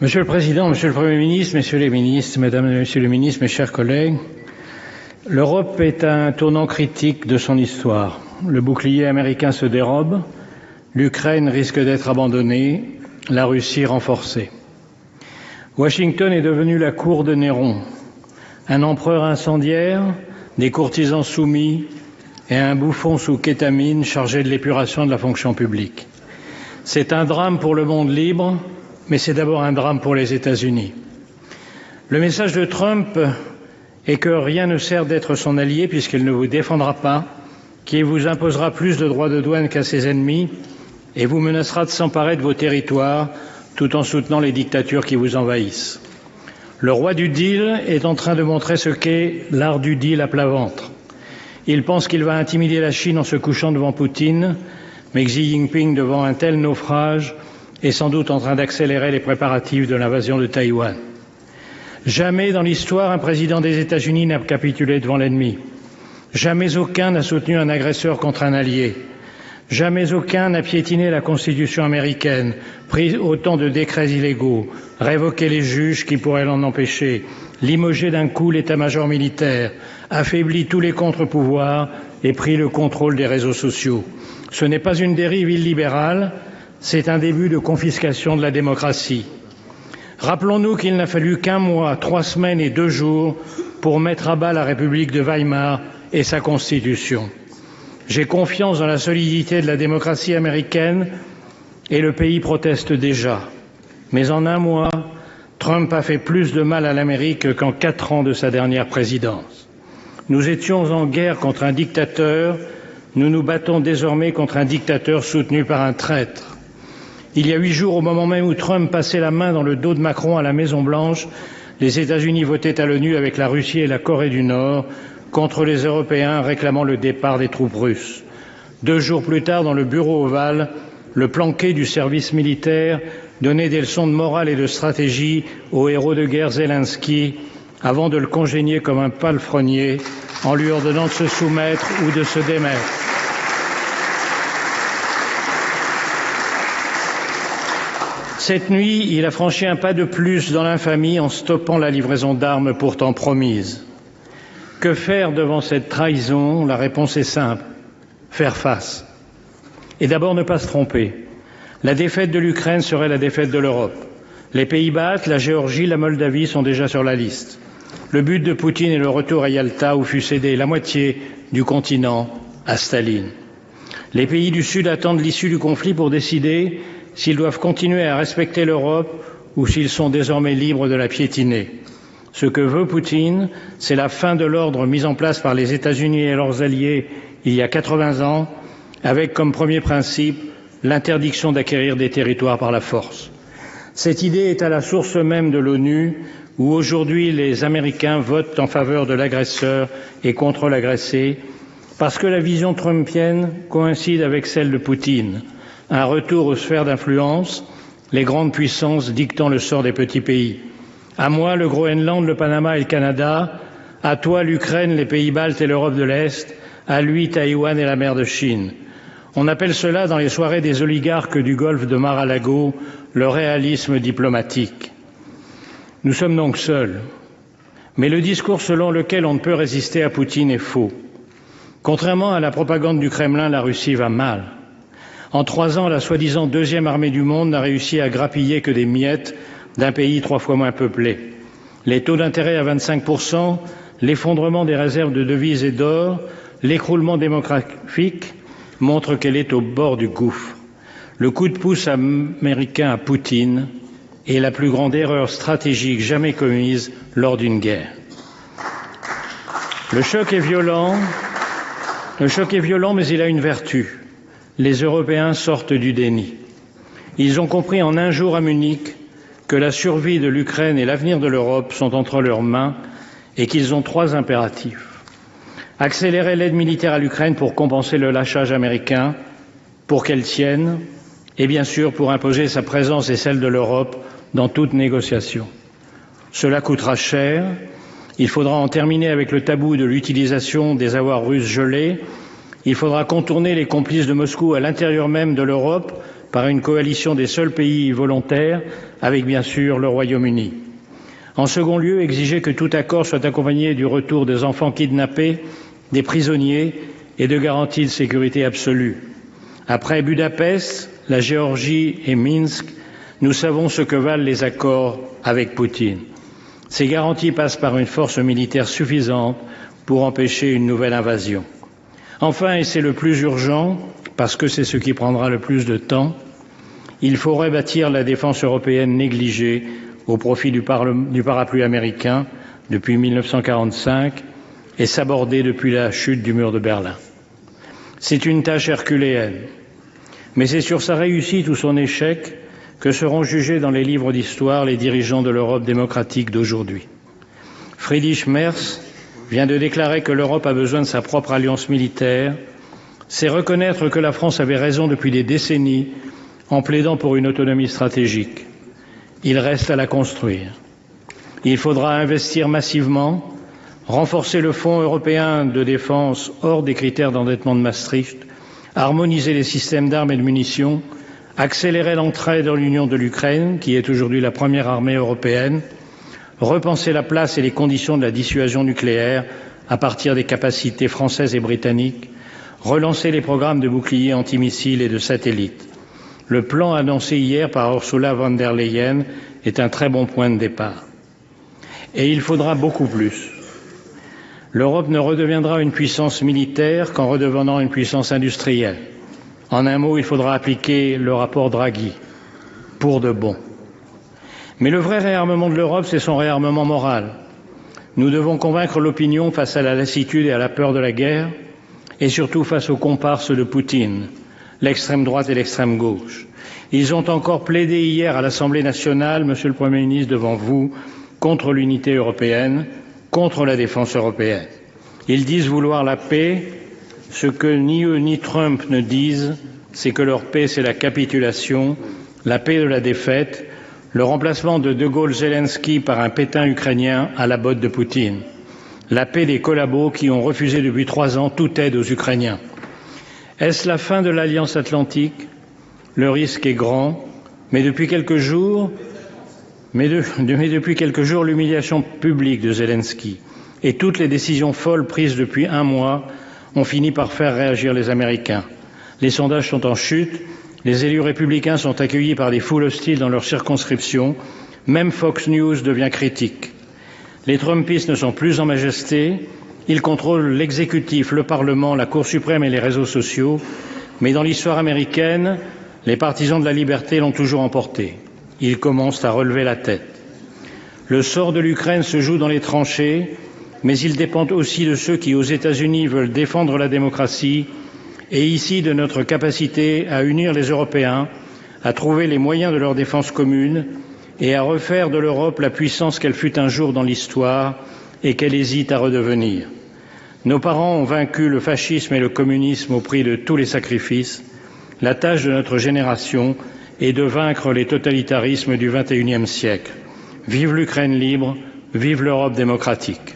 Monsieur le Président, Monsieur le Premier ministre, Messieurs les ministres, Mesdames et Messieurs les ministres, mes chers collègues, l'Europe est à un tournant critique de son histoire. Le bouclier américain se dérobe, l'Ukraine risque d'être abandonnée, la Russie renforcée. Washington est devenu la cour de Néron, un empereur incendiaire, des courtisans soumis et un bouffon sous kétamine chargé de l'épuration de la fonction publique. C'est un drame pour le monde libre, mais c'est d'abord un drame pour les États-Unis. Le message de Trump est que rien ne sert d'être son allié puisqu'il ne vous défendra pas, qu'il vous imposera plus de droits de douane qu'à ses ennemis et vous menacera de s'emparer de vos territoires tout en soutenant les dictatures qui vous envahissent. Le roi du deal est en train de montrer ce qu'est l'art du deal à plat ventre. Il pense qu'il va intimider la Chine en se couchant devant Poutine, mais Xi Jinping, devant un tel naufrage, est sans doute en train d'accélérer les préparatifs de l'invasion de Taïwan. Jamais dans l'histoire un président des États-Unis n'a capitulé devant l'ennemi. Jamais aucun n'a soutenu un agresseur contre un allié. Jamais aucun n'a piétiné la Constitution américaine, pris autant de décrets illégaux, révoqué les juges qui pourraient l'en empêcher, limogé d'un coup l'état-major militaire, affaibli tous les contre-pouvoirs et pris le contrôle des réseaux sociaux. Ce n'est pas une dérive illibérale, c'est un début de confiscation de la démocratie. Rappelons-nous qu'il n'a fallu qu'1 mois, 3 semaines et 2 jours pour mettre à bas la République de Weimar et sa Constitution. J'ai confiance dans la solidité de la démocratie américaine et le pays proteste déjà. Mais en 1 mois, Trump a fait plus de mal à l'Amérique qu'en 4 ans de sa dernière présidence. Nous étions en guerre contre un dictateur, nous nous battons désormais contre un dictateur soutenu par un traître. Il y a 8 jours, au moment même où Trump passait la main dans le dos de Macron à la Maison-Blanche, les États-Unis votaient à l'ONU avec la Russie et la Corée du Nord contre les Européens réclamant le départ des troupes russes. 2 jours plus tard, dans le bureau ovale, le planqué du service militaire donnait des leçons de morale et de stratégie au héros de guerre Zelensky avant de le congédier comme un palefrenier en lui ordonnant de se soumettre ou de se démettre. Cette nuit, il a franchi un pas de plus dans l'infamie en stoppant la livraison d'armes pourtant promise. Que faire devant cette trahison? La réponse est simple. Faire face. Et d'abord ne pas se tromper. La défaite de l'Ukraine serait la défaite de l'Europe. Les pays baltes, la Géorgie, la Moldavie sont déjà sur la liste. Le but de Poutine est le retour à Yalta où fut cédé la moitié du continent à Staline. Les pays du Sud attendent l'issue du conflit pour décider s'ils doivent continuer à respecter l'Europe ou s'ils sont désormais libres de la piétiner. Ce que veut Poutine, c'est la fin de l'ordre mis en place par les États-Unis et leurs alliés il y a 80 ans, avec comme premier principe l'interdiction d'acquérir des territoires par la force. Cette idée est à la source même de l'ONU, où aujourd'hui les Américains votent en faveur de l'agresseur et contre l'agressé, parce que la vision trumpienne coïncide avec celle de Poutine. Un retour aux sphères d'influence, les grandes puissances dictant le sort des petits pays. À moi, le Groenland, le Panama et le Canada. À toi, l'Ukraine, les pays baltes et l'Europe de l'Est. À lui, Taïwan et la mer de Chine. On appelle cela, dans les soirées des oligarques du golfe de Mar-a-Lago, le réalisme diplomatique. Nous sommes donc seuls. Mais le discours selon lequel on ne peut résister à Poutine est faux. Contrairement à la propagande du Kremlin, la Russie va mal. En 3 ans, la soi-disant 2e armée du monde n'a réussi à grappiller que des miettes d'un pays 3 fois moins peuplé. Les taux d'intérêt à 25%, l'effondrement des réserves de devises et d'or, l'écroulement démographique montrent qu'elle est au bord du gouffre. Le coup de pouce américain à Poutine est la plus grande erreur stratégique jamais commise lors d'une guerre. Le choc est violent, mais il a une vertu. Les Européens sortent du déni. Ils ont compris en 1 jour à Munich que la survie de l'Ukraine et l'avenir de l'Europe sont entre leurs mains et qu'ils ont 3 impératifs. Accélérer l'aide militaire à l'Ukraine pour compenser le lâchage américain, pour qu'elle tienne, et bien sûr pour imposer sa présence et celle de l'Europe dans toute négociation. Cela coûtera cher. Il faudra en terminer avec le tabou de l'utilisation des avoirs russes gelés. Il faudra contourner les complices de Moscou à l'intérieur même de l'Europe par une coalition des seuls pays volontaires, avec bien sûr le Royaume-Uni. En second lieu, exiger que tout accord soit accompagné du retour des enfants kidnappés, des prisonniers et de garanties de sécurité absolue. Après Budapest, la Géorgie et Minsk, nous savons ce que valent les accords avec Poutine. Ces garanties passent par une force militaire suffisante pour empêcher une nouvelle invasion. Enfin, et c'est le plus urgent, parce que c'est ce qui prendra le plus de temps, il faut rebâtir la défense européenne négligée au profit du parapluie américain depuis 1945 et sabordée depuis la chute du mur de Berlin. C'est une tâche herculéenne, mais c'est sur sa réussite ou son échec que seront jugés dans les livres d'histoire les dirigeants de l'Europe démocratique d'aujourd'hui. Friedrich Merz vient de déclarer que l'Europe a besoin de sa propre alliance militaire. C'est reconnaître que la France avait raison depuis des décennies en plaidant pour une autonomie stratégique. Il reste à la construire. Il faudra investir massivement, renforcer le Fonds européen de défense hors des critères d'endettement de Maastricht, harmoniser les systèmes d'armes et de munitions, accélérer l'entrée dans l'Union de l'Ukraine, qui est aujourd'hui la première armée européenne, repenser la place et les conditions de la dissuasion nucléaire à partir des capacités françaises et britanniques, relancer les programmes de boucliers antimissiles et de satellites. Le plan annoncé hier par Ursula von der Leyen est un très bon point de départ. Et il faudra beaucoup plus. L'Europe ne redeviendra une puissance militaire qu'en redevenant une puissance industrielle. En un mot, il faudra appliquer le rapport Draghi, pour de bon. Mais le vrai réarmement de l'Europe, c'est son réarmement moral. Nous devons convaincre l'opinion face à la lassitude et à la peur de la guerre, et surtout face aux comparses de Poutine, l'extrême droite et l'extrême gauche. Ils ont encore plaidé hier à l'Assemblée nationale, Monsieur le Premier ministre, devant vous, contre l'unité européenne, contre la défense européenne. Ils disent vouloir la paix. Ce que ni eux ni Trump ne disent, c'est que leur paix, c'est la capitulation, la paix de la défaite, le remplacement de De Gaulle-Zelensky par un Pétain ukrainien à la botte de Poutine, la paix des collabos qui ont refusé depuis 3 ans toute aide aux Ukrainiens. Est-ce la fin de l'Alliance atlantique? Le risque est grand, mais depuis quelques jours, l'humiliation publique de Zelensky et toutes les décisions folles prises depuis 1 mois ont fini par faire réagir les Américains. Les sondages sont en chute, les élus républicains sont accueillis par des foules hostiles dans leurs circonscriptions, même Fox News devient critique. Les Trumpistes ne sont plus en majesté, ils contrôlent l'exécutif, le Parlement, la Cour suprême et les réseaux sociaux, mais dans l'histoire américaine, les partisans de la liberté l'ont toujours emporté. Ils commencent à relever la tête. Le sort de l'Ukraine se joue dans les tranchées, mais il dépend aussi de ceux qui, aux États-Unis, veulent défendre la démocratie et ici de notre capacité à unir les Européens, à trouver les moyens de leur défense commune et à refaire de l'Europe la puissance qu'elle fut un jour dans l'histoire et qu'elle hésite à redevenir. Nos parents ont vaincu le fascisme et le communisme au prix de tous les sacrifices. La tâche de notre génération est de vaincre les totalitarismes du XXIe siècle. Vive l'Ukraine libre, vive l'Europe démocratique.